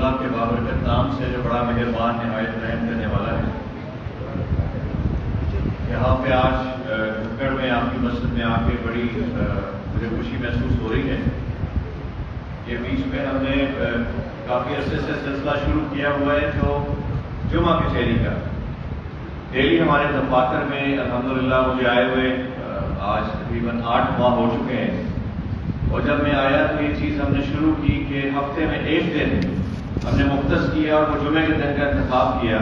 اللہ کے بابرکت نام سے جو بڑا مہربان نہایت رحم کرنے والا ہے، یہاں پہ آج گھگڑ میں آپ کی مسجد میں آ کے بڑی مجھے خوشی محسوس ہو رہی ہے۔ یہ بیچ میں ہم نے کافی عرصے سے سلسلہ شروع کیا ہوا ہے جو جمعہ کچہری کا، ڈیلی ہمارے دفاتر میں الحمدللہ مجھے آئے ہوئے آج تقریباً 8 ماہ ہو چکے ہیں، اور جب میں آیا تو یہ چیز ہم نے شروع کی کہ ہفتے میں ایک دن ہم نے مختص کیا، اور وہ جمعے کے دن کا انتخاب کیا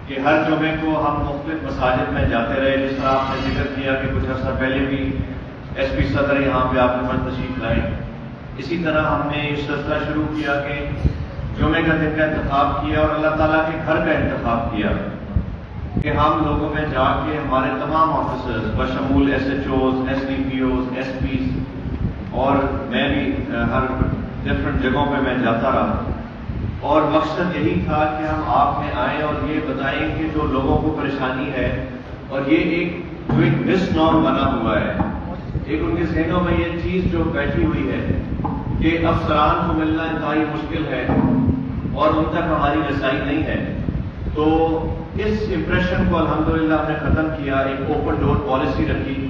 کہ ہر جمعے کو ہم مختلف مساجد میں جاتے رہے۔ جس طرح آپ نے ذکر کیا کہ کچھ عرصہ پہلے بھی ایس پی صدر یہاں پہ آپ کے تشریف لائے، اسی طرح ہم نے یہ سلسلہ شروع کیا کہ جمعے کا دن کا انتخاب کیا، اور اللہ تعالیٰ کے گھر کا انتخاب کیا کہ ہم لوگوں میں جا کے ہمارے تمام آفیسرز بشمول S H Os, S D P Os, S Ps, اور میں بھی ہر ڈفرینٹ جگہوں پہ میں جاتا رہا، اور مقصد یہی تھا کہ ہم آپ میں آئیں اور یہ بتائیں کہ جو لوگوں کو پریشانی ہے، اور یہ ایک مس نارم بنا ہوا ہے، ایک ان کے ذہنوں میں یہ چیز جو بیٹھی ہوئی ہے کہ افسران کو ملنا انتہائی مشکل ہے اور ان تک ہماری رسائی نہیں ہے، تو اس امپریشن کو الحمدللہ ہم نے ختم کیا۔ ایک اوپن ڈور پالیسی رکھی،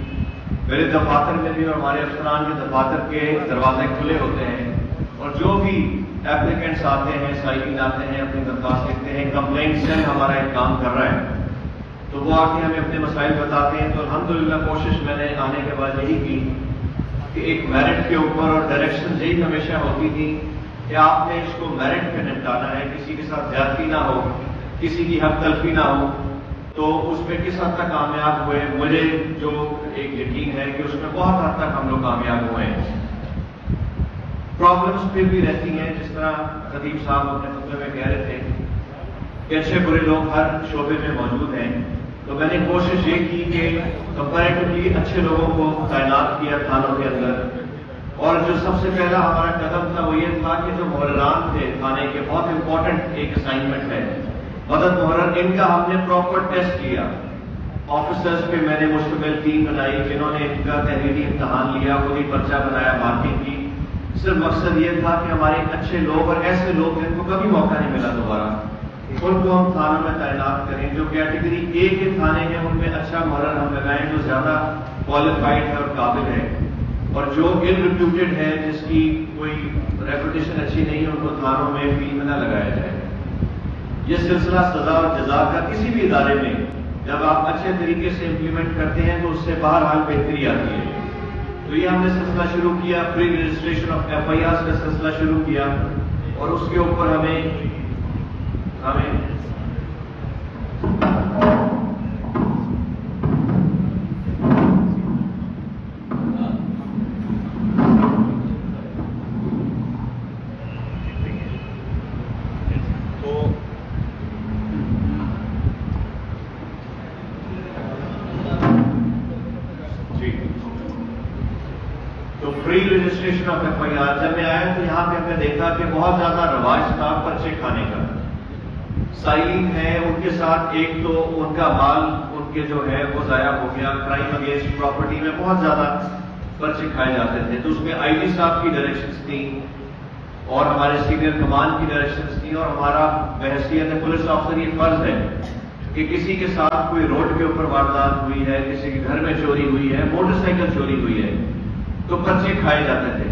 میرے دفاتر میں بھی اور ہمارے افسران کے دفاتر کے دروازے کھلے ہوتے ہیں، اور جو بھی ایپلیکینٹس آتے ہیں، سائلین آتے ہیں، اپنی درخواست لکھتے ہیں، کمپلینٹ سیل ہمارا ایک کام کر رہا ہے، تو وہ آ کے ہمیں اپنے مسائل بتاتے ہیں۔ تو الحمدللہ کوشش میں نے آنے کے بعد یہی کی کہ ایک میرٹ کے اوپر، اور ڈائریکشن یہی ہمیشہ ہوتی تھی کہ آپ نے اس کو میرٹ پہ نپٹانا ہے، کسی کے ساتھ زیادتی نہ ہو، کسی کی حق تلفی نہ ہو۔ تو اس میں کس حد تک کامیاب ہوئے، مجھے جو ایک یقین ہے کہ اس میں بہت حد تک ہم لوگ کامیاب ہوئے ہیں۔ پرابلمس پھر بھی رہتی ہیں، جس طرح خطیب صاحب اپنے خطبے میں کہہ رہے تھے کہ اچھے برے لوگ ہر شعبے میں موجود ہیں، تو میں نے کوشش یہ کی کہ کمپیریٹیولی اچھے لوگوں کو تعینات کیا تھانوں کے اندر، اور جو سب سے پہلا ہمارا قدم تھا وہ یہ تھا کہ جو محرران تھے تھانے کے، بہت امپورٹنٹ ایک اسائنمنٹ ہے مدد محرر، ان کا ہم نے پراپر ٹیسٹ کیا۔ آفیسرز پہ میں نے مشتمل ٹیم بنائی جنہوں نے ان کا تحریری امتحان لیا، خود ہی پرچہ بنایا، مارکنگ کی۔ صرف مقصد یہ تھا کہ ہمارے اچھے لوگ اور ایسے لوگ جن کو کبھی موقع نہیں ملا دوبارہ، ان کو ہم تھانوں میں تعینات کریں۔ جو کیٹیگری اے کے تھانے ہیں ان میں اچھا محرر ہم لگائیں جو زیادہ کوالیفائڈ ہے اور قابل ہے، اور جو ان ریپیوٹیڈ ہے، جس کی کوئی ریپوٹیشن اچھی نہیں ہے، ان کو تھانوں میں فیلڈ میں نہ لگایا جائے۔ یہ سلسلہ سزا اور جزا کا کسی بھی ادارے میں جب آپ اچھے طریقے سے امپلیمنٹ کرتے ہیں تو اس سے بہرحال بہتری آتی ہے۔ تو یہ ہم نے سلسلہ شروع کیا، free registration of F I R کا سلسلہ شروع کیا، اور اس کے اوپر ہمیں free registration of F I R جب میں آیا تو یہاں پہ ہم نے دیکھا کہ بہت زیادہ رواج تھا پرچے کھانے کا۔ سائلین ہے، ان کے ساتھ ایک تو ان کا مال ان کے جو ہے وہ ضائع ہو گیا، کرائم اگینسٹ پراپرٹی میں بہت زیادہ پرچے کھائے جاتے تھے، تو اس میں آئی جی صاحب کی ڈائریکشنز تھیں اور ہمارے سینئر کمان کی ڈائریکشنز تھیں، اور ہمارا بحیثیت پولیس آفیسر یہ فرض ہے کہ کسی کے ساتھ کوئی روڈ کے اوپر واردات ہوئی ہے، کسی کے گھر میں چوری ہوئی ہے، موٹر سائیکل چوری ہوئی ہے، تو پرچے کھائے جاتے تھے۔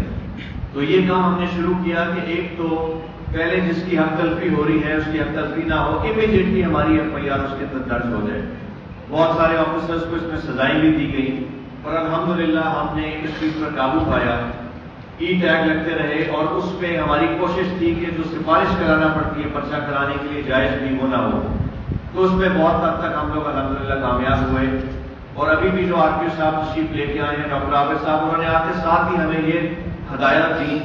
تو یہ کام ہم نے شروع کیا کہ ایک تو پہلے جس کی حق تلفی ہو رہی ہے اس کی حق تلفی نہ ہو، امیڈیٹلی ہماری ایف آئی آر اس کے اندر درج ہو جائے۔ بہت سارے آفیسرز کو اس میں سزائیں بھی دی گئی، اور الحمدللہ ہم نے اس چیز پر قابو پایا۔ ای ٹیگ لگتے رہے، اور اس پہ ہماری کوشش تھی کہ جو سفارش کرانا پڑتی ہے پرچہ کرانے کے لیے جائز بھی وہ نہ ہو، تو اس میں بہت حد تک ہم لوگ الحمدللہ کامیاب ہوئے۔ اور ابھی بھی جو آر پی او صاحب تشریف لے کے آئے ہیں ڈاکٹر عابد صاحب، انہوں نے آتے ساتھ ہی ہمیں یہ ہدایات دی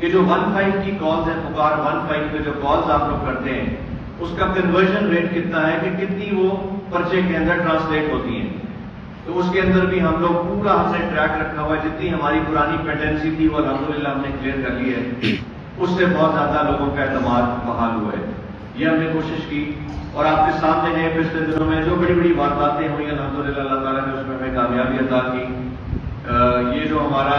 کہ جو 15 کی کالز ہیں، پکار 15 پہ جو کالز آپ لوگ کرتے ہیں اس کا کنورژن ریٹ کتنا ہے، کہ کتنی وہ پرچے کے اندر ٹرانسلیٹ ہوتی ہیں۔ تو اس کے اندر بھی ہم لوگ پورا ہم نے ٹریک رکھا ہوا ہے، جتنی ہماری پرانی پینڈنسی تھی وہ الحمدللہ ہم نے کلیئر کر لی ہے، اس سے بہت زیادہ لوگوں کا اعتماد بحال ہوا ہے۔ یہ ہم نے کوشش کی، اور آپ کے سامنے ہیں پچھلے دنوں میں جو بڑی بڑی وارداتیں ہوئی الحمدللہ اللہ تعالیٰ نے اس میں ہمیں کامیابی عطا کی۔ یہ جو ہمارا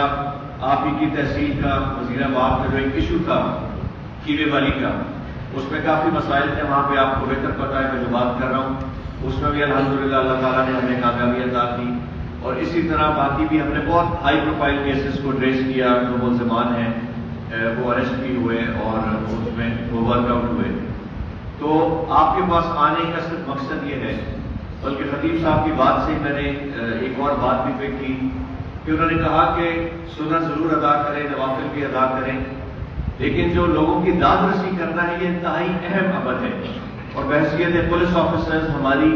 آپ ہی کی تحصیل کا وزیر آباد کا جو ایک ایشو تھا کیوے والی کا، اس میں کافی مسائل تھے، وہاں پہ آپ کو بہتر پتہ ہے میں جو بات کر رہا ہوں، اس میں بھی الحمدللہ اللہ تعالیٰ نے ہمیں کامیابی عطا کی، اور اسی طرح باقی بھی ہم نے بہت ہائی پروفائل کیسز کو ٹریس کیا، جو ملزمان ہیں وہ اریسٹ بھی ہوئے اور اس میں وہ ورک آؤٹ ہوئے۔ تو آپ کے پاس آنے کا صرف مقصد یہ ہے، بلکہ خطیب صاحب کی بات سے میں نے ایک اور بات بھی پک کی کہ انہوں نے کہا کہ سنت ضرور ادا کریں، نوافل بھی ادا کریں، لیکن جو لوگوں کی داد رسی کرنا ہے یہ انتہائی اہم عمل ہے، اور بحیثیت پولیس آفیسرز ہماری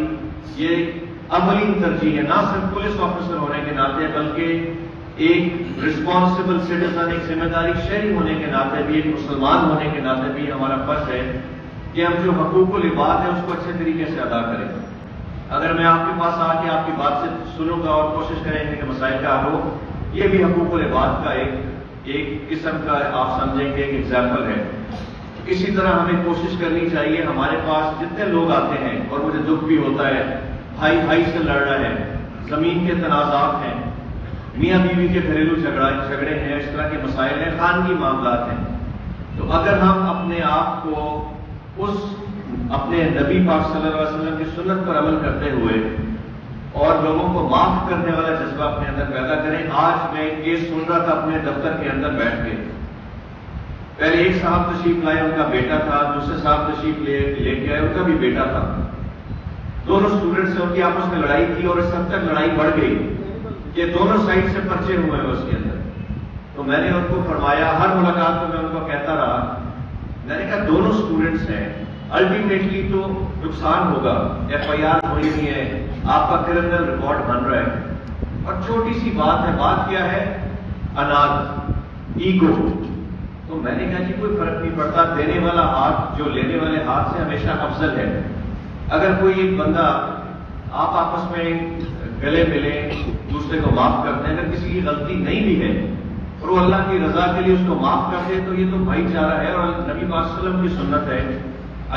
یہ اولین ترجیح ہے، نہ صرف پولیس آفیسر ہونے کے ناطے بلکہ ایک رسپانسبل سٹیزن، ایک ذمہ داری شہری ہونے کے ناطے بھی، ایک مسلمان ہونے کے ناطے بھی ہمارا فرض ہے کہ ہم جو حقوق العباد ہے اس کو اچھے طریقے سے ادا کریں۔ اگر میں آپ کے پاس آ کے آپ کی بات سے سنوں گا اور کوشش کریں گے کہ مسائل کا حل ہو، یہ بھی حقوق العباد کا ایک قسم کا آپ سمجھیں کہ ایک ایگزامپل ہے۔ اسی طرح ہمیں کوشش کرنی چاہیے، ہمارے پاس جتنے لوگ آتے ہیں، اور مجھے دکھ بھی ہوتا ہے، بھائی بھائی سے لڑ رہا ہے، زمین کے تنازعات ہیں، میاں بیوی کے گھریلو جھگڑے ہیں، اس طرح کے مسائل ہیں، خانگی معاملات ہیں، تو اگر ہم اپنے آپ کو اپنے نبی پاک صلی اللہ علیہ وسلم کی سنت پر عمل کرتے ہوئے اور لوگوں کو معاف کرنے والا جذبہ اپنے اندر پیدا کریں۔ آج میں کیس سن رہا تھا اپنے دفتر کے اندر بیٹھ کے، پہلے ایک صاحب تشریف لائے، ان کا بیٹا تھا، دوسرے صاحب تشریف لے کے آئے، ان کا بھی بیٹا تھا، دونوں اسٹوڈنٹ سے ان کی آپس میں لڑائی تھی، اور اس حد تک لڑائی بڑھ گئی کہ دونوں سائڈ سے پرچے ہوئے ہیں اس کے اندر۔ تو میں نے ان کو فرمایا، ہر ملاقات میں ان کو کہتا رہا، میں نے کہا دونوں اسٹوڈنٹس ہیں، الٹیمیٹلی تو نقصان ہوگا، ایف آئی آر ہوئی نہیں ہے، آپ کا کرمنل ریکارڈ بن رہا ہے، اور چھوٹی سی بات ہے، بات کیا ہے؟ اناج، ایگو۔ تو میں نے کہا جی کوئی فرق نہیں پڑتا، دینے والا ہاتھ جو لینے والے ہاتھ سے ہمیشہ افضل ہے۔ اگر کوئی ایک بندہ، آپ آپس میں گلے ملیں، دوسرے کو معاف کرتے ہیں، اگر کسی کی غلطی نہیں بھی ہے اور وہ اللہ کی رضا کے لیے اس کو معاف کر دے تو یہ تو بھائی چارہ ہے، اور نبی پاک صلی اللہ علیہ وسلم کی سنت ہے،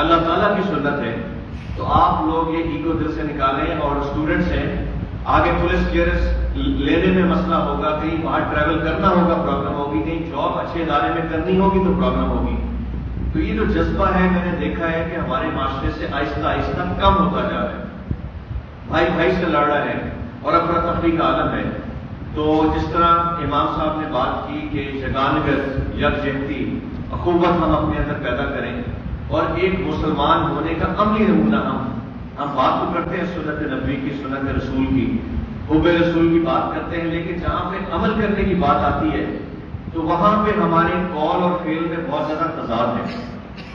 اللہ تعالیٰ کی سنت ہے۔ تو آپ لوگ یہ ایگو دل سے نکالیں، اور اسٹوڈنٹس ہیں، آگے پولیس کلیئرنس لینے میں مسئلہ ہوگا، کہیں باہر ٹریول کرنا ہوگا پرابلم ہوگی، کہیں جاب اچھے ادارے میں کرنی ہوگی تو پرابلم ہوگی۔ تو یہ جو جذبہ ہے میں نے دیکھا ہے کہ ہمارے معاشرے سے آہستہ آہستہ کم ہوتا جا رہا ہے، بھائی بھائی سے لڑ رہا ہے اور افراتفری کا عالم ہے۔ تو جس طرح امام صاحب نے بات کی کہ یگانگت، یکجہتی، اخوت ہم اپنے اندر پیدا کریں، اور ایک مسلمان ہونے کا عملی نمونہ ہم بات تو کرتے ہیں سنت نبی کی، سنت رسول کی، حب رسول کی بات کرتے ہیں، لیکن جہاں پہ عمل کرنے کی بات آتی ہے تو وہاں پہ ہمارے قول اور فعل میں بہت زیادہ تضاد ہے۔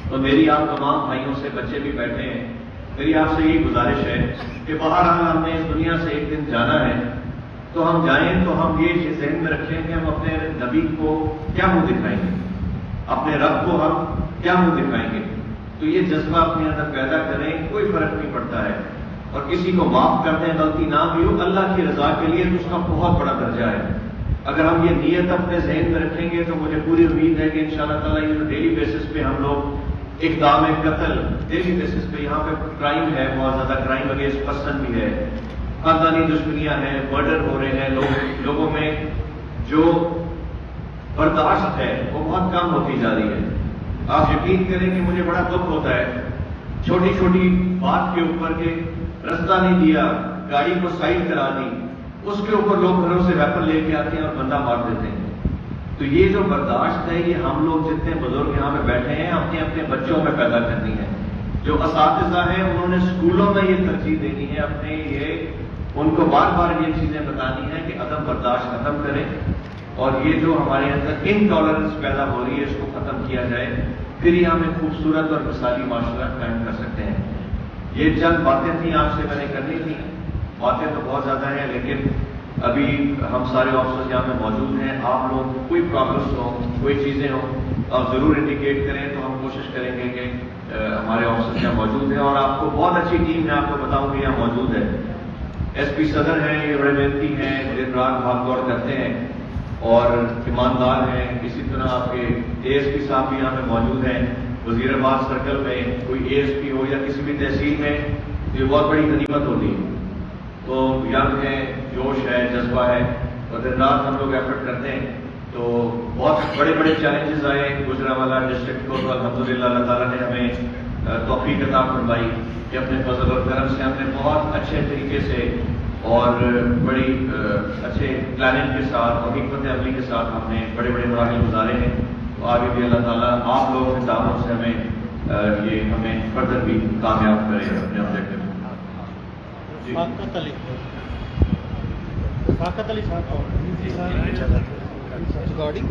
تو میری آپ تمام بھائیوں سے، بچے بھی بیٹھے ہیں، میری آپ سے یہ گزارش ہے کہ بہرحال ہم نے اس دنیا سے ایک دن جانا ہے، تو ہم جائیں تو ہم یہ ذہن میں رکھیں کہ ہم اپنے نبی کو کیا منہ دکھائیں گے، اپنے رب کو ہم کیا منہ دکھائیں گے۔ تو یہ جذبہ اپنے اندر پیدا کریں، کوئی فرق نہیں پڑتا ہے، اور کسی کو معاف کر دیں، غلطی نہ بھی ہو، اللہ کی رضا کے لیے تو اس کا بہت بڑا درجہ ہے۔ اگر ہم یہ نیت اپنے ذہن میں رکھیں گے تو مجھے پوری امید ہے کہ انشاءاللہ تعالیٰ یہ ڈیلی بیسس پہ ہم لوگ اقدام قتل، ڈیلی بیسس پہ یہاں پہ کرائم ہے، بہت زیادہ کرائم اگینسٹ پرسن بھی ہے، خاندانی دشمنیاں ہیں، مرڈر ہو رہے ہیں، لوگوں میں جو برداشت ہے وہ بہت کم ہوتی جا رہی ہے۔ آپ یقین کریں کہ مجھے بڑا دکھ ہوتا ہے، چھوٹی چھوٹی بات کے اوپر کہ رستہ نہیں دیا، گاڑی کو سائڈ کرا دی، اس کے اوپر لوگ گھروں سے ویپن لے کے آتے ہیں اور بندہ مار دیتے ہیں۔ تو یہ جو برداشت ہے یہ ہم لوگ جتنے بزرگ یہاں پہ بیٹھے ہیں اپنے اپنے بچوں میں پیدا کرنی ہے۔ جو اساتذہ ہیں انہوں نے اسکولوں میں یہ ترجیح دینی ہے، اپنے یہ ان کو بار بار یہ چیزیں بتانی ہے کہ عدم برداشت ختم کریں، اور یہ جو ہمارے اندر انٹالرنس پیدا ہو رہی ہے اس کو ختم کیا جائے، پھر یہ ہم ایک خوبصورت اور مثالی معاشرہ قائم کر سکتے ہیں۔ یہ چند باتیں تھیں آپ سے میں نے کرنی تھی، باتیں تو بہت زیادہ ہیں، لیکن ابھی ہم سارے آفیسرز یہاں پہ موجود ہیں، آپ لوگ کوئی پرابلمس ہوں، کوئی چیزیں ہوں آپ ضرور انڈیکیٹ کریں، تو ہم کوشش کریں گے کہ ہمارے آفیسرز یہاں موجود ہیں، اور آپ کو بہت اچھی ٹیم میں آپ کو بتاؤں کہ یہاں موجود ہے۔ ایس پی صدر ہیں، یہ بڑے محنتی ہیں، دن رات بھاگ دوڑ کرتے ہیں اور ایماندار ہیں۔ اسی طرح آپ کے اے ایس پی صاحب بھی یہاں پہ موجود ہیں، وزیر آباد سرکل میں کوئی اے ایس پی ہو یا کسی بھی تحصیل میں یہ بہت بڑی غنیمت ہوتی ہے۔ تو ینگ ہے، جوش ہے، جذبہ ہے، اور دن رات ہم لوگ ایفرٹ کرتے ہیں۔ تو بہت بڑے بڑے چیلنجز آئے گجرانوالہ ڈسٹرکٹ کو، تو الحمدللہ اللہ تعالیٰ نے ہمیں توفیق عطا فرمائی کہ اپنے فضل اور کرم سے ہم نے بہت اچھے طریقے سے اور بڑی اچھے پلاننگ کے ساتھ اور حکمت عملی کے ساتھ ہم نے بڑے بڑے مراحل گزارے ہیں. تو آگے بھی اللہ تعالیٰ آپ لوگوں کے تعاون سے ہمیں فردر بھی کامیاب کرے اپنے آبجیکٹو میں. فاقت علی صاحب ریکارڈنگ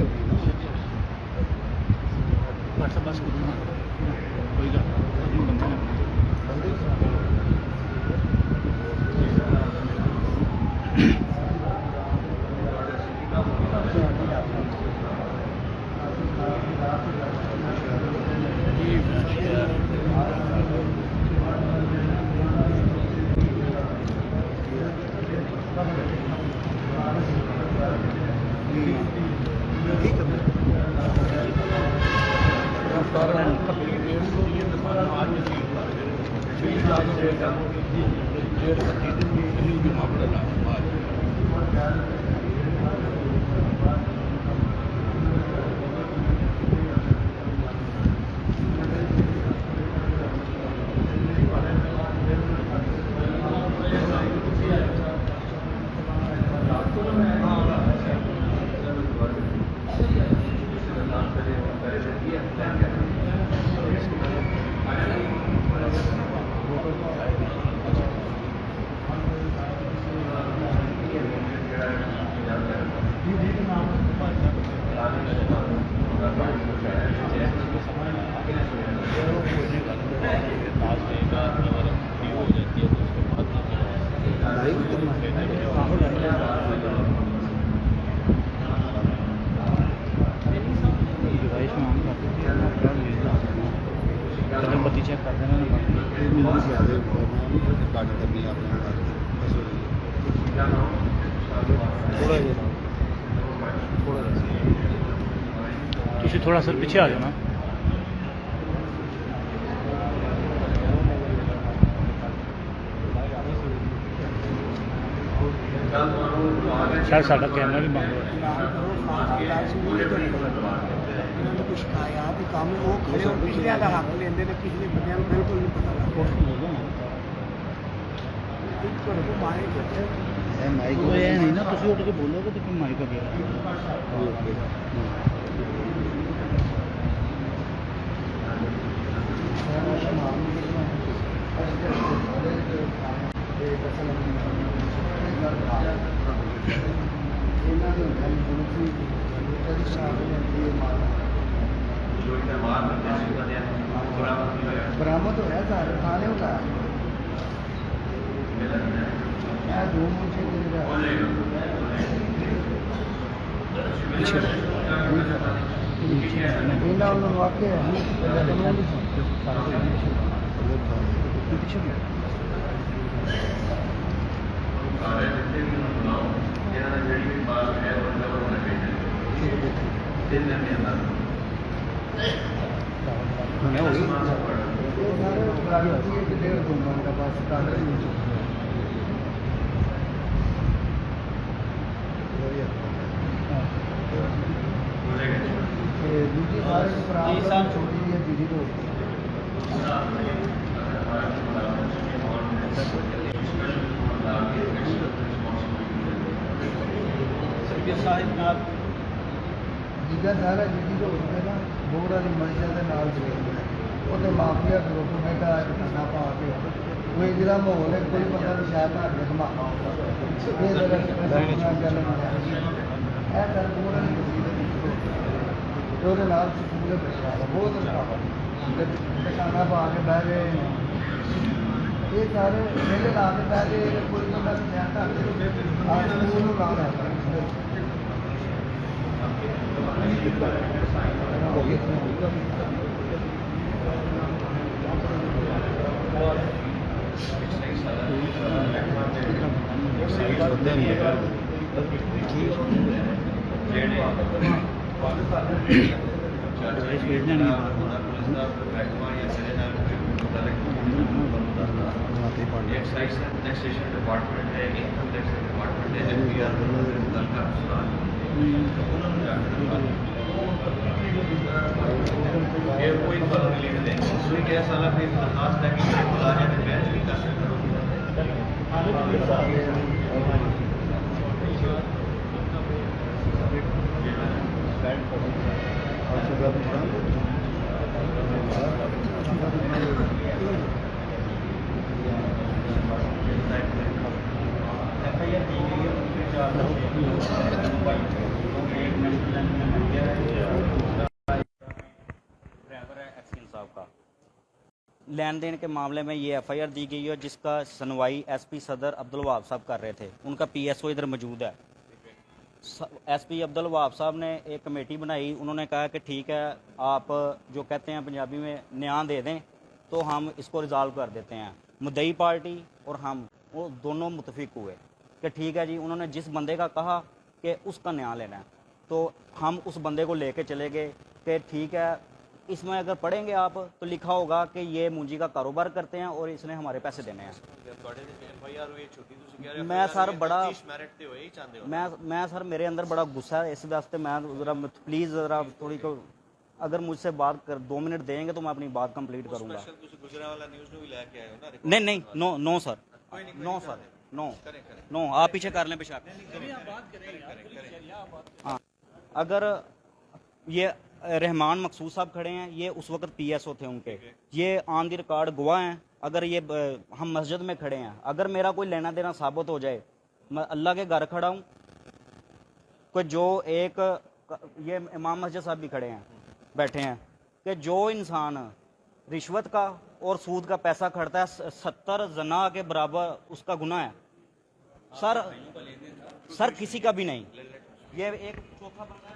بتی چیک کر دینا تھوڑا سر پیچھے آ جانا. شاید ساڈا کیمرہ بھی بند کچھ آیا بھی کام وہ کھڑے ہو پچھلے کا حق لیندے نے پچھلے بندیاں نوں بالکل نہیں پتہ نہیں نا تسی اٹھ کے بولو گے تو مائک کا برامد ہوا سارے کھانے ہوتا واقع جگہ سارا جی تو ہوتے نا بہت والی منشا کے وہ مافیا گروپ بیٹھا کھانا پا کے کوئی جا ماحول ہے کوئی بندہ بھی شاید ہر کے دھماکہ بہت کھانا پا کے بہ گئے یہ سارے میلے لا کے بہ گئے کوئی بندہ بھی شاید لا رہتا ڈپارٹمنٹ ہے انکم ٹیکس ڈپارٹمنٹ ہے یہ کوئی فرق نہیں لینے دیں گے کوئی کیسا لگ رہی درخواست ہے کہ یہ بلا جائے تو بحث نہیں کر سکتا ڈرائیور ہے ایکسکن صاحب کا لین دین کے معاملے میں یہ ایف آئی آر دی گئی ہے جس کا سنوائی ایس پی صدر عبدالوہاب صاحب کر رہے تھے. ان کا پی ایس او ادھر موجود ہے. ایس پی عبدالوہاب صاحب نے ایک کمیٹی بنائی. انہوں نے کہا کہ ٹھیک ہے آپ جو کہتے ہیں پنجابی میں نیاں دے دیں تو ہم اس کو ریزالو کر دیتے ہیں. مدعی پارٹی اور ہم وہ دونوں متفق ہوئے کہ ٹھیک ہے جی. انہوں نے جس بندے کا کہا کہ اس کا نیاں لینا ہے تو ہم اس بندے کو لے کے چلے گئے کہ ٹھیک ہے اس میں اگر پڑھیں گے آپ تو لکھا ہوگا کہ یہ مونجی کا کاروبار کرتے ہیں اور اس نے ہمارے پیسے دینے ہیں. میں سر بڑا میں سر میرے اندر بڑا غصہ ہے اس واسطے میں ذرا پلیز ذرا تھوڑی کو اگر مجھ سے بات کر 2 منٹ دیں گے تو میں اپنی بات کمپلیٹ کروں گا. نہیں نہیں نو نو سر نو سر نو نو آپ پیچھے کر لیں پیچھے. ہاں اگر یہ رحمان مقصود صاحب کھڑے ہیں یہ اس وقت پی ایس او تھے ان کے. یہ آن دی ریکارڈ گواہ ہیں. اگر یہ ہم مسجد میں کھڑے ہیں اگر میرا کوئی لینا دینا ثابت ہو جائے میں اللہ کے گھر کھڑا ہوں کوئی جو ایک یہ امام مسجد صاحب بھی کھڑے ہیں بیٹھے ہیں کہ جو انسان رشوت کا اور سود کا پیسہ کھڑتا ہے 70 زنا کے برابر اس کا گناہ ہے سر کسی کا بھی نہیں. یہ ایک چوتھا بندہ ہے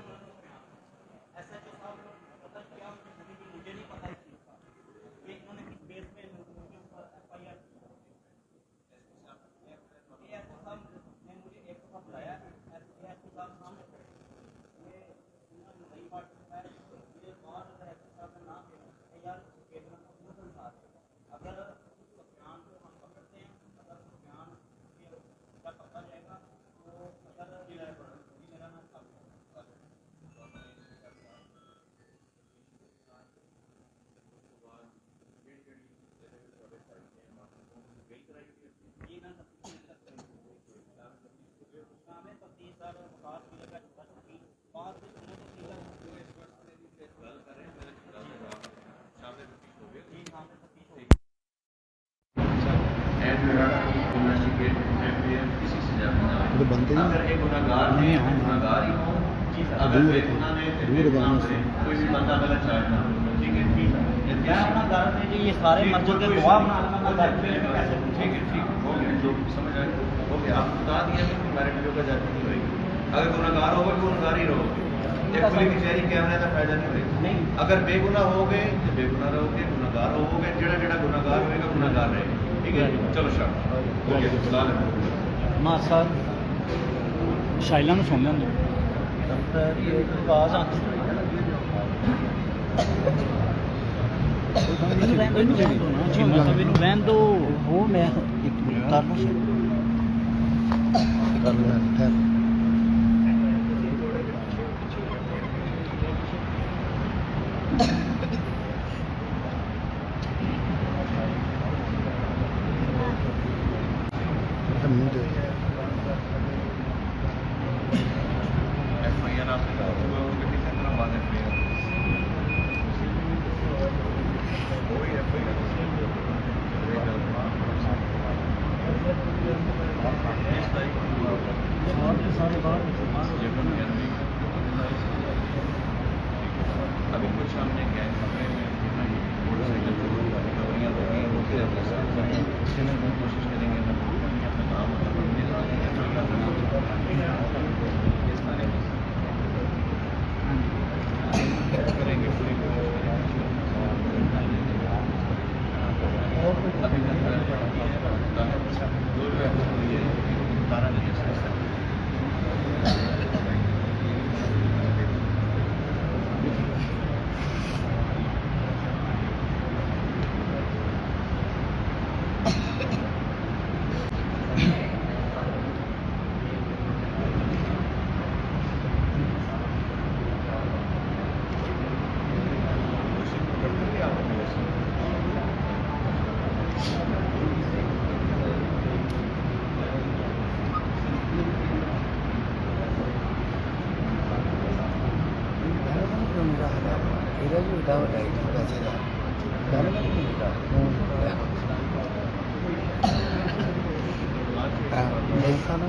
اگر ایک گناہگار ہے گناہگار ہی ہو اگر بے گناہ نے کوئی بھی بندہ غلط چاہتا ٹھیک ہے یہ سارے مسجد کے گواہ ٹھیک ہے ٹھیک ہو گیا جو سمجھ آئے ہو گیا. آپ بتا دیا کہ ہمارے ویڈیو کا جاتی نہیں ہوئے گی. اگر گناہگار ہوگا تو گناہگار ہی رہو گے. ایک کھلی کچہری کیمرے کا فائدہ نہیں ہوئے گا. اگر بے گناہ ہو گئے تو بے گناہ رہو گے. گناہگار ہو گئے جڑا جڑا گناہگار ہوئے گا گناہگار رہے گا. ٹھیک ہے چلو شاہ ہو گیا. السلام علیکم. ماں صاحب شائلہ ਨੂੰ ਸੁਣ ਲੈਂਦੇ ਆਵਾਜ਼ ਆਉਂਦੀ ਇਹਨੂੰ ਰਹਿਣ ਦੋ ਉਹ ਮੈਂ ਇੱਕ ਮਿੰਟ ਕਰ ਲਵਾਂ ابھی کچھ ہم نے گینگ کمرے میں موٹر سائیکل ریکوریاں ہو گئی ہیں وہ پھر اپنے ساتھ کوشش کریں گے اپنا کام ਵੱਡਾ ਵੱਡਾ ਹੀ ਪੈਸੇ ਦਾ ਕੰਮ ਨਹੀਂ ਹੁੰਦਾ ਲੋਕਾਂ ਨੂੰ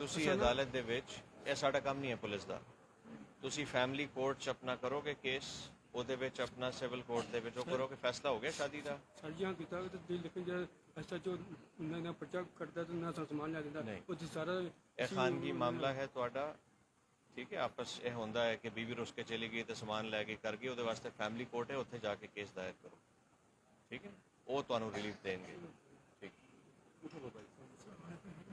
ਤੁਸੀਂ ਅਦਾਲਤ ਦੇ ਵਿੱਚ ਇਹ ਸਾਡਾ ਕੰਮ ਨਹੀਂ ਹੈ ਪੁਲਿਸ ਦਾ ਤੁਸੀਂ ਫੈਮਿਲੀ ਕੋਰਟ 'ਚ ਆਪਣਾ ਕਰੋਗੇ ਕੇਸ ਉਹਦੇ ਵਿੱਚ ਆਪਣਾ ਸਿਵਲ ਕੋਰਟ ਦੇ ਵਿੱਚ ਉਹ ਕਰੋਗੇ ਫੈਸਲਾ ਹੋ ਗਿਆ ਸ਼ਾਦੀ ਦਾ ਸਾਡੀਆਂ ਕੀਤਾ ਤੇ ਲੇਕਿਨ ਜੇ ਐਸਾ ਜੋ ਨਾ ਪਰਚਾ ਕੱਟਦਾ ਤੇ ਨਾ ਸਮਾਨ ਲੈ ਦਿੰਦਾ ਉਹ ਸਾਰਾ ਇਹ ਖਾਨਗੀ ਮਾਮਲਾ ਹੈ ਤੁਹਾਡਾ ਠੀਕ ਹੈ ਆਪਸ ਇਹ ਹੁੰਦਾ ਹੈ ਕਿ ਬੀਵੀ ਰੁੱਸ ਕੇ ਚਲੀ ਗਈ ਤੇ ਸਮਾਨ ਲੈ ਕੇ ਕਰ ਗਈ ਉਹਦੇ ਵਾਸਤੇ ਫੈਮਿਲੀ ਕੋਰਟ ਹੈ ਉੱਥੇ ਜਾ ਕੇ ਕੇਸ ਦਾਇਰ ਕਰੋ ਠੀਕ ਹੈ ਉਹ ਤੁਹਾਨੂੰ ਰਿਲੀਫ ਦੇਣਗੇ ਠੀਕ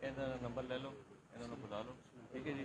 ਇਹਦਾ ਨੰਬਰ ਲੈ ਲਓ ਇਹਨਾਂ ਨੂੰ ਬੁਲਾ ਲਓ ਠੀਕ ਹੈ ਜੀ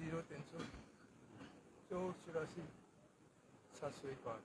0300 484 701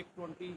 120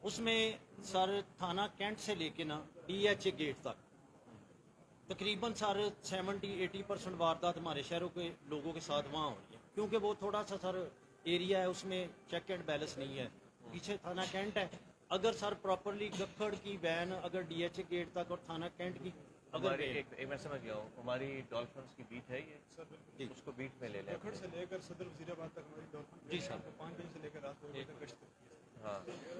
اس میں سر تھانہ کینٹ سے لے کے نا DHA گیٹ تک تقریباً سر 70-80% واردات ہمارے شہروں کے لوگوں کے ساتھ وہاں ہو رہی ہے، کیونکہ وہ تھوڑا سا سر ایریا ہے، اس میں چیک اینڈ بیلنس نہیں ہے. پیچھے تھانہ کینٹ ہے، اگر سر پراپرلی گکھڑ کی وین اگر DHA گیٹ تک اور تھانہ کینٹ کی اگر ہماری ایک میں سمجھ گیا ہوں، ہماری ڈولفنس کی بیٹ ہے یہ، جی اس کو بیٹ میں لے لیں. سے لے کر صدر وزیر آباد تک ہماری ڈولفن جی سر 5 بجے سے لے کر رات 2 بجے تک گشت کرتی ہے. ہاں،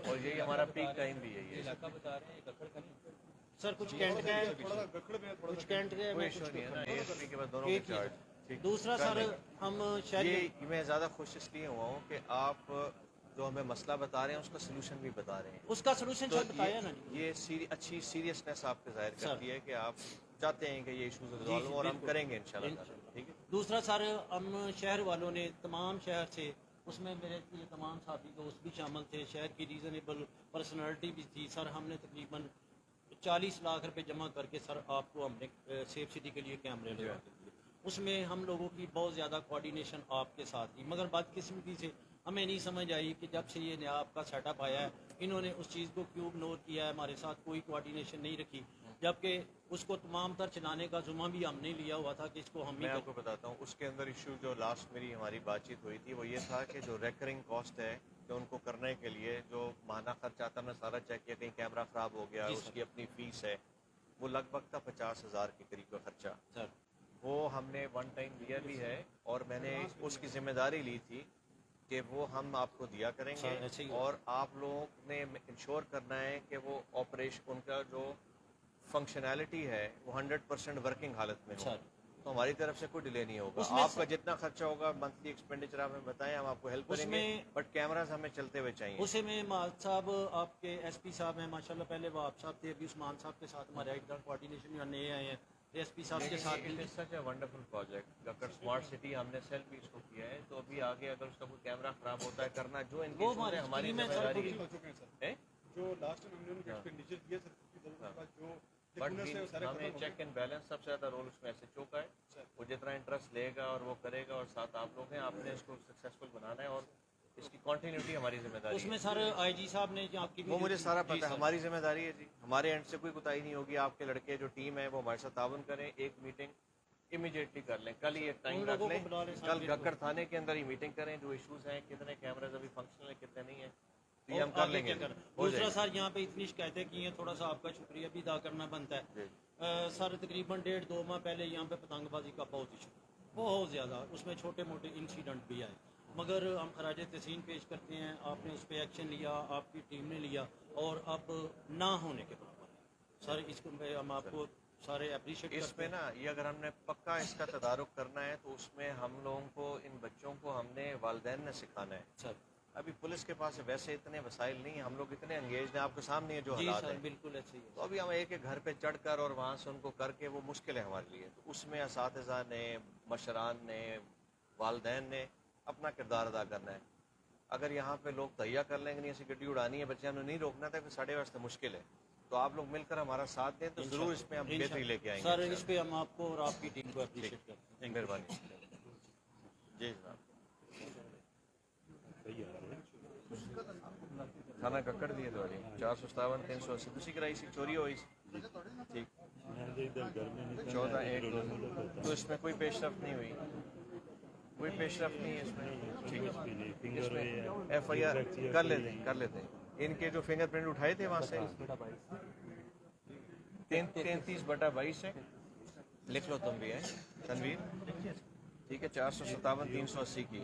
اور یہی ہمارا پیک ٹائم بھی ہے یہ. علاقہ بتا رہے ہیں گکھڑ کا نہیں سر، کچھ کینٹ کا ہے، تھوڑا گکھڑ میں تھوڑا کچھ کینٹ کا ہے، کوئی میں ایشو کچھ نہیں ہے نا، ASP کے بعد دونوں ایک کے ہی ہے. چارج. دوسرا سر ہم شہری یہ میں زیادہ خوش اس لیے ہوا ہوں کہ آپ جو ہمیں مسئلہ بتا رہے ہیں اس کا سلوشن بھی بتا رہے ہیں. اس کا سلوشن تو سر بتایا نا جی. یہ اچھی سیریسنیس آپ پہ ظاہر سر. کرتی ہے کہ آپ چاہتے ہیں کہ یہ ایشوز ریزالو جی، اور ہم بالکل. کریں گے انشاءاللہ. ٹھیک ہے. دوسرا سر ہم شہر والوں نے تمام شہر سے، اس میں میرے یہ تمام ساتھی دوست بھی شامل تھے، شہر کی ریزنیبل پرسنالٹی بھی تھی سر. ہم نے تقریباً 40 لاکھ روپے جمع کر کے سر آپ کو ہم نے سیف سٹی کے لیے کیمرے لگا کے دیے. اس میں ہم لوگوں کی بہت زیادہ کوارڈینیشن آپ کے ساتھ تھی، مگر بدقسمتی سے ہمیں نہیں سمجھ آئی کہ جب سے یہ نیا آپ کا سیٹ اپ آیا ہے انہوں نے اس چیز کو کیوں اگنور کیا ہے، ہمارے ساتھ کوئی کوارڈینیشن نہیں رکھی، جبکہ اس کو تمام تر چلانے کا ذمہ بھی ہم نے لیا ہوا تھا کہ اس کو ہم ہی میں آپ کو بتاتا ہوں اس کے اندر ایشو جو لاسٹ میری ہماری بات چیت ہوئی تھی وہ یہ تھا کہ جو ریکرنگ کاسٹ ہے کہ ان کو کرنے کے لیے جو ماہانہ خرچ آتا ہے، میں سارا چیک کیا، کہیں کیمرہ خراب ہو گیا، جی اس سر. کی اپنی فیس ہے، وہ لگ بھگ تھا 50,000 کے قریب کا خرچہ. سر. وہ ہم نے ون ٹائم دیا بھی ہے اور میں نے اس کی ذمہ داری لی تھی کہ وہ ہم آپ کو دیا کریں گے، سر، ایسے ہی اور آپ لوگوں نے انشور کرنا ہے کہ وہ آپریشن ان کا جو فنکشنالٹی ہے وہ 100% ورکنگ حالت میں ہو. سر. تو ہماری طرف سے کوئی ڈیلے نہیں ہوگا. اس میں آپ کا جتنا خرچہ ہوگا منتھلی ایکسپینڈیچر آپ ہمیں بتائیں، ہم آپ کو ہیلپ اس کریں گے، میں- بٹ کیمراز ہمیں چلتے ہوئے چاہیے. اسے میں مالک صاحب آپ کے SP صاحب ہیں ماشاءاللہ، پہلے وہ آپ صاحب تھے، ابھی عثمان صاحب کے ساتھ ہمارے ایک کوارڈینیشن نئے آئے ہیں SP صاحب کے ساتھ بھی. سچ اے ونڈرفل پروجیکٹ گکر اسمارٹ سٹی، ہم نے سیلف بھی اس کو کیا ہے. تو ابھی آگے اگر اس کا کوئی کیمرہ خراب ہوتا ہے کرنا جو ان کی وہ issues ہیں، ہماری میں ذمہ سر داری ہو چکے ہیں سر. ہے. جو لاسٹ ٹائم ہم نے ان کو ایکسپینڈیچر دیا سر، جو بٹ سے وہ سارے ہمیں چیک اینڈ بیلنس سب سے زیادہ رول اس میں ایسے چوکا ہے، وہ جتنا انٹرسٹ لے گا اور وہ کرے گا، اور ساتھ آپ لوگ ہیں، آپ نے اس کو سکسیسفل بنانا ہے اور اس کی کنٹینیوٹی ہماری ذمہ داری اس ہے. میں سر IG صاحب نے آپ کی وہ مجھے سارا جی پتہ ہے، سر. ہماری ذمہ داری ہے جی. ہمارے اینڈ سے کوئی کوتاہی نہیں ہوگی. آپ کے لڑکے جو ٹیم ہے وہ ہمارے ساتھ تعاون کریں. ایک میٹنگ امیڈیٹلی کر لیں، کل ہی ایک ٹائم ان رکھ لوگوں لیں، کو بلا لیں، کل ساتھ گکر تھانے کے اندر ہی میٹنگ کریں، جو ایشوز ہیں، کتنے کیمراز ابھی فنکشنل ہیں، کتنے نہیں ہیں، تو یہ ہم کر لیں گے. ہو جائے دوسرا گا. سر یہاں پہ اتنی شکایتیں کی ہیں، تھوڑا سا آپ کا شکریہ بھی ادا کرنا بنتا ہے. جی. سر تقریباً 1.5-2 ماہ پہلے یہاں پہ پتنگ بازی کا بہت ایشو، بہت زیادہ، اس میں چھوٹے موٹے انسیڈنٹ بھی آئے، مگر ہم خراج تحسین پیش کرتے ہیں، آپ نے اس پہ ایکشن لیا، آپ کی ٹیم نے لیا، اور اب نہ ہونے کے برابر ہے سر. اس کو ہم آپ کو سارے اپریشیٹ اس کرتے میں ہیں. نا یہ اگر ہم نے پکا اس کا تدارک کرنا ہے تو اس میں ہم لوگوں کو، ان بچوں کو ہم نے والدین نے سکھانا ہے. سر ابھی پولیس کے پاس ویسے اتنے وسائل نہیں ہیں، ہم لوگ اتنے انگیجڈ ہیں، آپ کے سامنے یہ جو جی حالات سر، ہیں. بالکل ایسے ہی تو ابھی ہم ایک ایک گھر پہ چڑھ کر اور وہاں سے ان کو کر کے وہ مشکل ہے ہمارے لیے. تو اس میں اساتذہ نے، مشران نے، والدین نے اپنا کردار ادا کرنا ہے. اگر یہاں پہ لوگ تہیا کر لیں گے نہیں، ایسی گڈی اڑانی ہے، بچیاں نے نہیں روکنا تھا، پھر ساڑھے واسطے مشکل ہے. تو آپ لوگ مل کر ہمارا ساتھ دیں تو ضرور اس میں ہم بہتری لے کے آئیں گے. سر اس پہ ہم آپ کو اور آپ کی ٹیم کو اپریشیٹ کرتے ہیں. مہربانی. جی جناب. تھانہ ککڑ دیے تو 457 380 دوسری کرائی سی چوری ہوئی سی. ٹھیک 14/1 تو اس میں کوئی پیش رفت نہیں ہوئی، کوئی پیش رفت نہیں ہے اس میں. ٹھیک ہے، اس میں FIR کر لیتے ہیں. ان کے جو فنگر پرنٹ اٹھائے تھے وہاں سے 33/22 ہے، لکھ لو تم بھی ہے تنویر. ٹھیک ہے، 457 380 کی.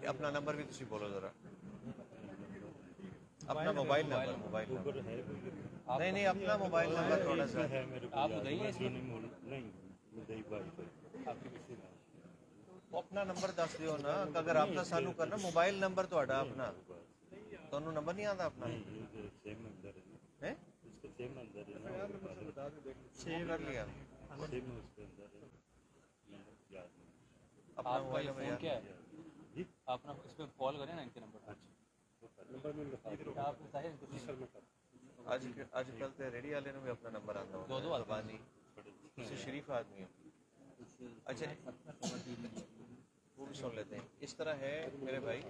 اپنا نمبر بھی تسی بولو ذرا، اپنا موبائل نمبر نہیں اپنا موبائل نمبر تھوڑا سا آپ بتائیے اس میں اپنا نمبر دس دیو نا. اگر آپ کا سانو کرنا موبائل نمبر تو اپنا تمہیں نمبر نہیں آتا اپنا سیو کر لیا اپنا موبائل نمبر کیا ہے؟ آپ اس پہ کال کریں نا ان کے نمبر. آج کل تو ریڈی والے نے بھی اپنا نمبر آتا ہوں زبانی شریف آدمی ہے. اچھا وہ بھی سن لیتے ہیں. اس طرح ہے میرے بھائی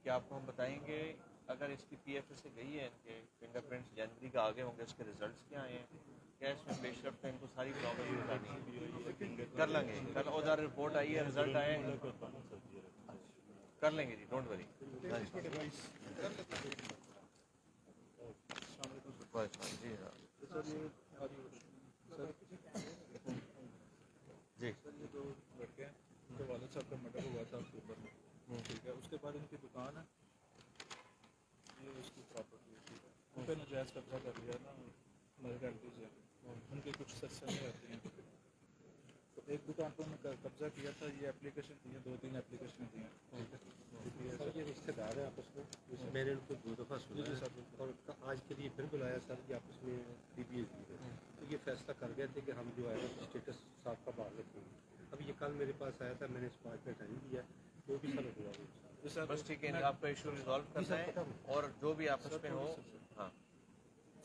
کہ آپ کو ہم بتائیں گے اگر اس کی پی ایف سے گئی ہے ان کے فنگر پرنٹس جنوری کا آگے ہوں گے, اس کے ریزلٹس کیا آئے ہیں, کیا اس میں پیش رفت ہے, ان کو ساری پرابلم بتانی ہے, کر لیں گے. کل ادھر رپورٹ آئی ہے, رزلٹ آئے ہیں, کر لیں گے جی, ڈونٹ وری. جی جی یہ دو لڑکے ہیں, ان کے والد صاحب کا مرڈر ہوا تھا اکتوبر میں, ٹھیک ہے. اس کے بعد ان کی دکان ہے, یہ اس کی پراپرٹی ہے, ٹھیک ہے. ان پہ نجائز قبضہ کر لیا نا مائنورٹیز ہیں, ان کی کچھ سرسنیں رہتی ہیں. تو ایک دکان پہ انہوں نے قبضہ کیا تھا, یہ اپلیکیشن دی ہیں, 2-3 اپلیکیشن دی ہیں. سر یہ رشتے دار ہیں آپس میں, میں نے ان کو 2 دفعہ سنا ہے اور آج کے لیے پھر بلایا سر کہ آپس میں ڈی پی ایس دی ہے. تو یہ فیصلہ کر گئے تھے کہ ہم جو ہے اسٹیٹس صاف کا بات رکھیں گے. اب یہ کل میرے پاس آیا تھا, میں نے اس بات میں ٹائم دیا, جو بھی سر ہوا بس ٹھیک ہے, آپ کا ایشو ریزالو کرنا ہے اور جو بھی آپس میں ہو. ہاں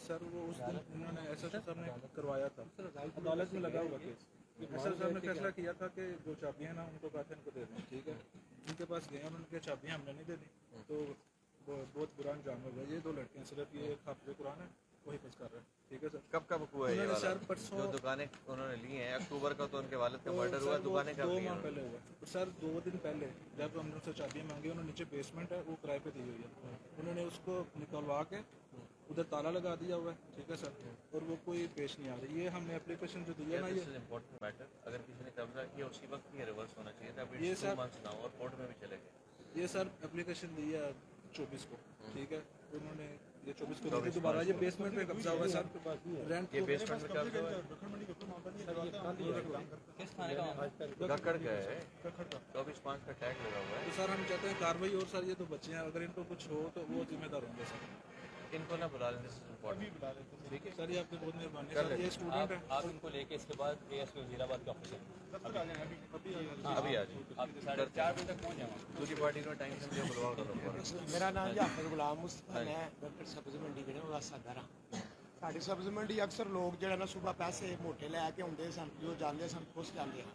سر وہ اس دن انہوں نے ایس ایس صاحب نے کروایا تھا, عدالت میں لگا ہوا کیس. ایس ایس صاحب نے فیصلہ کیا تھا کہ جو چابیاں ہیں نا ان کو کہتے ہیں ان کو دے دیں, ٹھیک ہے. ان کے پاس گئے, انہوں نے کہا چابیاں ہم نے نہیں دینی, تو بہت برا انجام ہو گیا. یہ 2 لڑکے ہیں, صرف یہ ایک حافظ قرآن ہے, وہ حفظ کر رہے ہیں, ٹھیک ہے سر. کب ہوا ہے یہ والا سر پرسوں جو دکانیں انہوں نے لی ہیں اکتوبر کا, تو ان کے والد کا مرڈر ہوا, دکانیں کب 2 لی ماہ ہیں؟ پہلے ہوا سر. 2 دن پہلے جب ہم نے ان سے چابیاں مانگی, انہوں نے نیچے بیسمنٹ ہے وہ کرائے پہ دی ہوئی ہے, انہوں نے اس کو نکلوا کے ادھر تالا لگا دیا ہوا ہے, ٹھیک ہے سر. اور وہ کوئی پیش نہیں آ رہی. یہ ہم نے اپلیکیشن جو دی ہے نا, یہ امپورٹنٹ میٹر, اگر کسی نے قبضہ کیا اسی وقت یہ ریورس ہونا چاہیے تھا. یہ سر 2 منتھس نہ ہو اور کورٹ میں بھی چلے گئے. یہ سر اپلیکیشن دی ہے 24 کو, ٹھیک ہے. انہوں نے یہ 24 کو دی, دوبارہ یہ بیسمنٹ پہ قبضہ ہوا ہے سر. رینٹ یہ بیسمنٹ میں قبضہ ہوا ہے, ککڑ گئے 24/5 کا ٹیگ لگا ہوا ہے. تو سر ہم چاہتے ہیں کاروائی, اور سر یہ تو بچے ہیں, اگر ان کو کچھ ہو تو وہ ذمہ دار ہوں گے سر. ان کو نہ بلا لیں, دس از امپورٹنٹ. ٹھیک ہے سر, یہ آپ کی بہت مہربانی ہے. یہ اسٹوڈنٹ ہے, آپ ان کو لے کے اس کے بعد اے ایس پی وزیر آباد کے آفس ابھی آ جائیں, آپ 4:30 بجے تک پہنچ جائیں. دوسری پارٹی کو ٹائم سمجھے بلوا کرو. ਮੇਰਾ ਨਾਮ ਜਾਫਰ ਗੁਲਾਮ ਮੁਸਤਫਾ ਹੈ, ਡਾਕਟਰ ਸਬਜ਼ ਮੰਡੀ ਜਿਹੜੇ ਉਹ ਸਾਡਾ ਰਾਂ. ਸਾਡੀ ਸਬਜ਼ ਮੰਡੀ ਅਕਸਰ ਲੋਕ ਜਿਹੜਾ ਨਾ ਸਵੇਰ ਪੈਸੇ ਮੋਟੇ ਲੈ ਕੇ ਆਉਂਦੇ ਸਨ, ਜੋ ਜਾਂਦੇ ਸਨ ਖੁਸ਼ ਜਾਂਦੇ ਹਨ.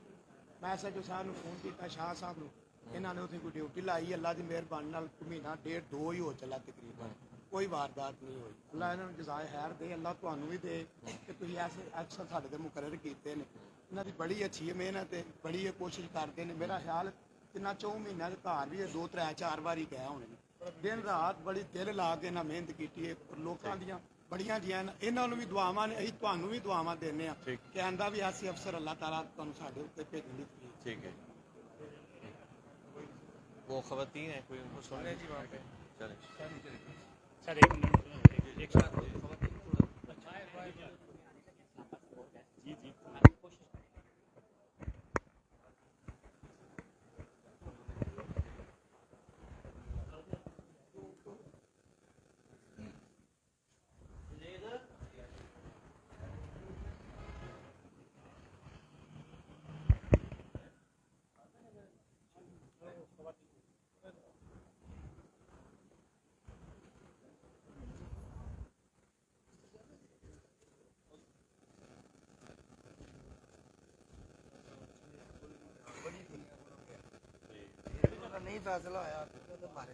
ਮੈਂ ਐਸਐਚਓ ਸਾਹਿਬ ਨੂੰ ਫੋਨ ਕੀਤਾ, ਸ਼ਾਹ ਸਾਹਿਬ ਨੂੰ, ਇਹਨਾਂ ਨੇ ਉੱਥੇ ਕੋਈ ਡਿਊਟੀ ਲਾਈ. ਅੱਲਾ ਦੀ ਮਿਹਰਬਾਨੀ ਨਾਲ ਮਹੀਨਾ 1.5-2 ਹੀ ਹੋ ਚੱਲਾ ਤਕਰੀਬਨ, ਕੋਈ ਵਾਰਦਾਤ ਨਹੀਂ ਹੋਈ. ਅੱਲਾ ਇਹਨਾਂ ਨੂੰ ਜਜ਼ਾਏ ਖੈਰ ਦੇ, ਅੱਲਾ ਤੁਹਾਨੂੰ ਵੀ ਦੇ ਕਿ ਤੁਸੀਂ ਐਸੇ ਅਕਸਰ ਸਾਡੇ ਤੇ ਮੁਕਰਰ ਕੀਤੇ ਨੇ. ਇਹਨਾਂ ਦੀ ਬੜੀ ਅੱਛੀ ਮਿਹਨਤ ਹੈ, ਬੜੀ ਕੋਸ਼ਿਸ਼ ਕਰਦੇ ਨੇ. ਮੇਰਾ ਖਿਆਲ ਤਿੰਨਾਂ 4 ਮਹੀਨਿਆਂ ਦੇ ਘਰ ਵੀ 2-3-4 ਵਾਰੀ ਗਿਆ ਹੋਣੇ ਨੇ. ਦਿਨ ਰਾਤ ਬੜੀ ਦਿਲ ਲਾ ਕੇ ਇਹਨਾਂ ਮਿਹਨਤ ਕੀਤੀ ਹੈ. ਲੋਕਾਂ ਦੀਆਂ ਬੜੀਆਂ ਜੀਆਂ ਇਹਨਾਂ ਨੂੰ ਵੀ ਦੁਆਵਾਂ ਨੇ, ਅਸੀਂ ਤੁਹਾਨੂੰ ਵੀ ਦੁਆਵਾਂ ਦਿੰਦੇ ਹਾਂ ਕਿ ਆਂਦਾ ਵੀ ਐਸੇ ਅਫਸਰ ਅੱਲਾਹ ਤਾਲਾ ਤੁਹਾਨੂੰ ਸਾਡੇ ਉੱਤੇ ਭੇਜਣ ਦੀ ٹھیک ہے. وہ خواتین ہیں, کوئی ان کو سن لیں جی وہاں پہ, چلیں. سر 1 منٹ ایک ساتھ جی جی نہیں فیصلہ ہویا مارے